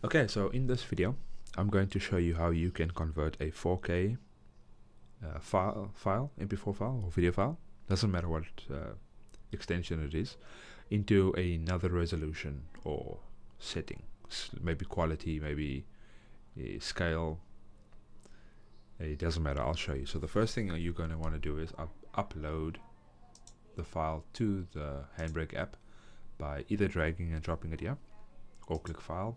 Okay, so in this video, I'm going to show you how you can convert a 4K file, MP4 file or video file, doesn't matter what extension it is, into another resolution or setting, maybe quality, maybe scale. It doesn't matter, I'll show you. So the first thing you're going to want to do is upload the file to the Handbrake app by either dragging and dropping it here, or click File,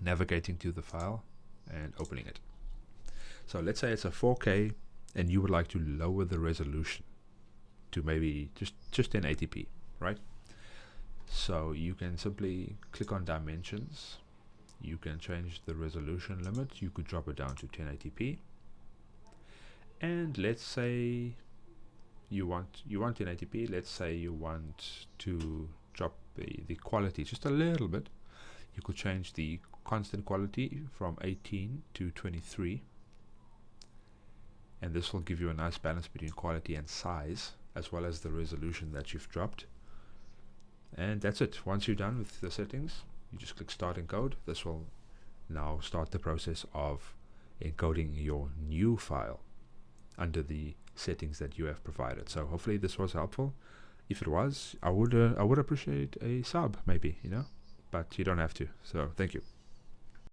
navigating to the file and opening it. So let's say it's a 4K and you would like to lower the resolution to maybe just 1080p, right? So you can simply click on dimensions. You can change the resolution limit. You could drop it down to 1080p. And let's say you want 1080p. Let's say you want to drop the quality just a little bit. You could change the constant quality from 18 to 23, and this will give you a nice balance between quality and size, as well as the resolution that you've dropped. And that's it. Once you're done with the settings, you just click Start Encode. This will now start the process of encoding your new file under the settings that you have provided. So hopefully this was helpful. If it was, I would appreciate a sub, maybe, but you don't have to. So thank you.